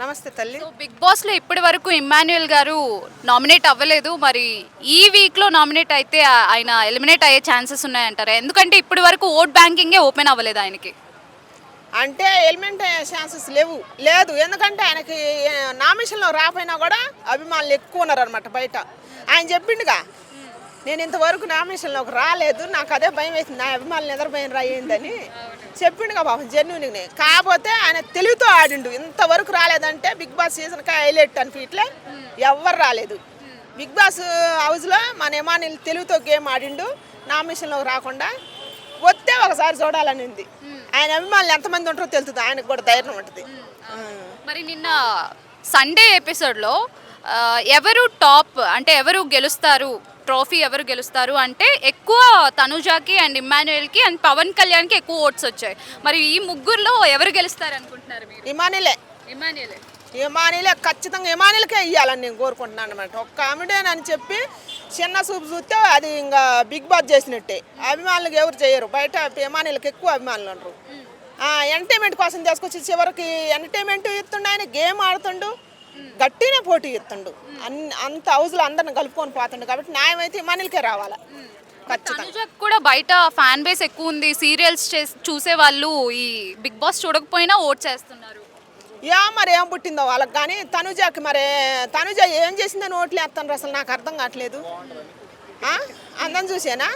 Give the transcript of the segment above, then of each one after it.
నమస్తే తల్లి. So big బాస్లో ఇప్పటి వరకు ఇమ్మాన్యుయల్ గారు నామినేట్ అవ్వలేదు. మరి ఈ వీక్లో నామినేట్ అయితే ఆయన ఎలిమినేట్ అయ్యే ఛాన్సెస్ ఉన్నాయంటారా? ఎందుకంటే ఇప్పటి వరకు ఓట్ బ్యాంకింగే ఓపెన్ అవ్వలేదు ఆయనకి. అంటే ఎలిమెంట్ అయ్యే ఛాన్సెస్ లేదు. ఎందుకంటే ఆయనకి నామినేషన్లో రాపోయినా కూడా అభిమానులు ఎక్కువ ఉన్నారు అనమాట బయట. ఆయన చెప్పిండుగా, నేను ఇంతవరకు నామినేషన్లోకి రాలేదు, నాకు అదే భయం వేసింది, నా అభిమానులు నిద్రపోయిన రాయిందని చెప్పిండుగా పాపం జెన్యున్గా. కాకపోతే ఆయన తెలివితో ఆడిండు. ఇంతవరకు రాలేదంటే బిగ్ బాస్ సీజన్కి హైలైట్ అనిపించలే, ఎవ్వరు రాలేదు. బిగ్ బాస్ హౌస్లో మన ఇమానిల్ తెలివితో గేమ్ ఆడిండు. నామినేషన్లోకి రాకుండా వస్తే ఒకసారి చూడాలని ఉంది. ఆయన అభిమానులు ఎంతమంది ఉంటారో తెలుస్తుంది, ఆయనకు కూడా ధైర్యం ఉంటుంది. మరి నిన్న సండే ఎపిసోడ్లో ఎవరు టాప్ అంటే ఎవరు గెలుస్తారు, ట్రోఫీ ఎవరు గెలుస్తారు అంటే ఎక్కువ తనుజాకి అండ్ ఇమ్మాన్యుయల్కి అండ్ పవన్ కళ్యాణ్కి ఎక్కువ ఓట్స్ వచ్చాయి. మరి ఈ ముగ్గురులో ఎవరు గెలుస్తారు అనుకుంటున్నారు మీరు? ఇమానిలే ఖచ్చితంగా ఇమానిలకే ఇవ్వాలని నేను కోరుకుంటున్నాను అనమాట. ఒక్క ఆమెడేనని చెప్పి చిన్న చూపు చూస్తే అది ఇంకా బిగ్ బాస్ చేసినట్టే. అభిమానులకు ఎవరు చేయరు, బయట ఇమానిలకి ఎక్కువ అభిమానులు అంటారు. ఎంటర్టైన్మెంట్ కోసం తీసుకొచ్చి చివరికి ఎంటర్టైన్మెంట్ ఇస్తుండు, ఆయన గేమ్ ఆడుతుండు, గట్టినే పోటీ ఇస్తుండు, అంత హౌస్లో అందరిని కలుపుకొని పోతుండు. కాబట్టి న్యాయం అయితే ఇమానిలకే రావాలా ఖచ్చితంగా. కూడా బయట ఫ్యాన్ బేస్ ఎక్కువ ఉంది, సీరియల్స్ చూసే వాళ్ళు ఈ బిగ్ బాస్ చూడకపోయినా ఓట్ చేస్తున్నారు. మరి ఏం పుట్టిందో వాళ్ళకి. కానీ తనుజాకి తనుజ ఏం చేసిందని ఓట్లు వేస్తాను అసలు నాకు అర్థం కావట్లేదు. అందం చూసేనా,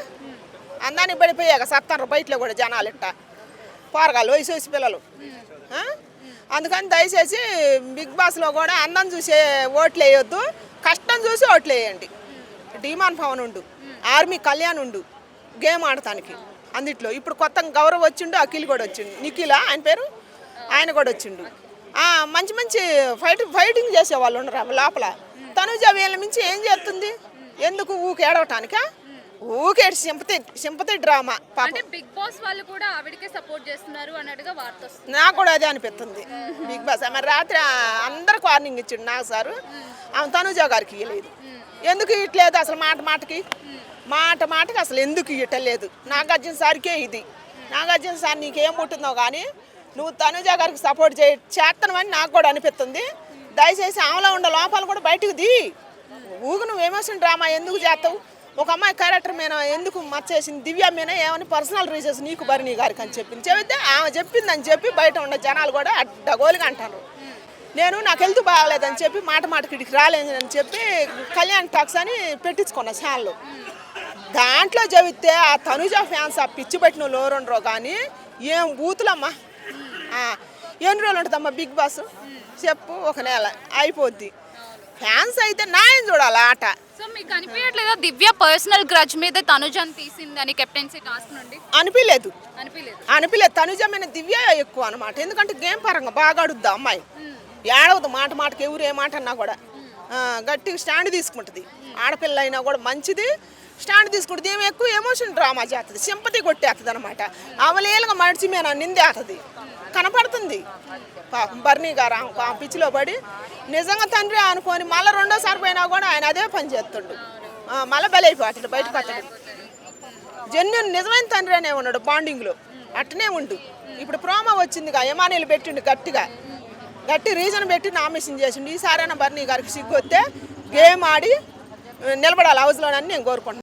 అందానికి పడిపోయాక సత్తారు బయటలో కూడా జనాలు ఇట్ట పోరగాళ్ళు వయసు పిల్లలు. అందుకని దయచేసి బిగ్ బాస్లో కూడా అందం చూసే ఓట్లు వేయొద్దు, కష్టం చూసి ఓట్లు వేయండి. డిమాన్ పవన్ ఉండు, ఆర్మీ కళ్యాణ్ ఉండు గేమ్ ఆడటానికి అందుట్లో. ఇప్పుడు కొత్త గౌరవ్ వచ్చిండు, అఖిల్ కూడా వచ్చిండు, నిఖిల్ ఆయన పేరు, ఆయన కూడా వచ్చిండు. మంచి మంచి ఫైటింగ్ చేసేవాళ్ళు ఉండరు లోపల. తనుజ వీళ్ళ మించి ఏం చేస్తుంది? ఎందుకు ఊకి ఏడవటానికా? ఊకే సింపతి డ్రామా. బిగ్ బాస్ వాళ్ళు కూడా ఆవిడకే సపోర్ట్ చేస్తున్నారు అన్నట్టుగా వార్త వస్తుంది. నాకు కూడా అదే అనిపిస్తుంది. బిగ్ బాస్ మరి రాత్రి అందరికి వార్నింగ్ ఇచ్చిండు నాకు సారు, ఆమె తనుజ గారికి ఇవ్వలేదు. ఎందుకు ఇవ్వట్లేదు అసలు? మాటకి అసలు ఎందుకు ఇవ్వట్లేదు? నాగార్జున సార్కే ఇది. నాగార్జున సార్ నీకేం పుట్టిందో కానీ నువ్వు తనుజ గారికి సపోర్ట్ చేస్తానని నాకు కూడా అనిపిస్తుంది. దయచేసి ఆమెలో ఉండే లోపాలు కూడా బయటకు ది. ఊగు నువ్వు ఎమోషన్ డ్రామా ఎందుకు చేస్తావు? ఒక అమ్మాయి క్యారెక్టర్ మీద ఎందుకు మచ్చేసింది? దివ్య మీద ఏమని పర్సనల్ రీజన్స్ నీకు భరణి గారికి అని చెప్తే ఆమె చెప్పిందని చెప్పి బయట ఉన్న జనాలు కూడా అడ్డగోలుగా అంటారు. నాకు హెల్త్ బాగాలేదని చెప్పి మాటకి ఇడికి రాలేదని చెప్పి కళ్యాణ్ టాక్స్ అని పెట్టించుకున్న ఛానల్. దాంట్లో చెబితే ఆ తనుజ ఫ్యాన్స్ ఆ పిచ్చి పెట్టిన వాళ్ళు ఎవరుండరో కానీ ఏం బూతులమ్మా. ఎన్ని రోజులు ఉంటుందమ్మా బిగ్ బాస్ చెప్పు? ఒక నెల అయిపోద్ది. ఫ్యాన్స్ అయితే న్యాయం చూడాలి ఆట. సో మీకు అనిపించట్లేదా దివ్య పర్సనల్ గ్రడ్జ్ మీద తనుజని తీసిందని కెప్టెన్సీ టాస్క్ నుండి? అనిపించలేదు. తనుజ మీద దివ్య ఎక్కువ అనమాట. ఎందుకంటే గేమ్ పరంగా బాగా అడుద్దా అమ్మాయి, ఏడవద్దు మాటకి ఎవరు ఏ మాట అన్నా కూడా గట్టిగా స్టాండ్ తీసుకుంటుంది. ఆడపిల్ల అయినా కూడా మంచిది, స్టాండ్ తీసుకుంటుంది. ఏమి ఎక్కువ ఎమోషన్ డ్రామా చేస్తుంది, సింపతి కొట్టేస్తుంది అనమాట. అవలేలుగా మడిచి మీద నిందేస్తుంది, కనపడుతుంది. పాపం బర్నీ గారు ఆ పిచ్చిలో పడి నిజంగా తండ్రి అనుకొని మళ్ళీ రెండోసారి పోయినా కూడా ఆయన అదే పని చేస్తుండు. మళ్ళీ బలైపోతాడు, బయటకు వస్తాడు. జెన్యున్ నిజమైన తండ్రి అనే ఉన్నాడు బాండింగ్లో, అట్టనే ఉండు. ఇప్పుడు ప్రోమో వచ్చిందిగా, యమానీలు పెట్టిండు గట్టి రీజన్ పెట్టి నామినేషన్ చేసిండు. ఈసారైనా బర్నీ గారికి సిగ్గు వస్తే గేమ్ ఆడి నిలబడాలి హౌస్లోనని నేను కోరుకుంటున్నాను.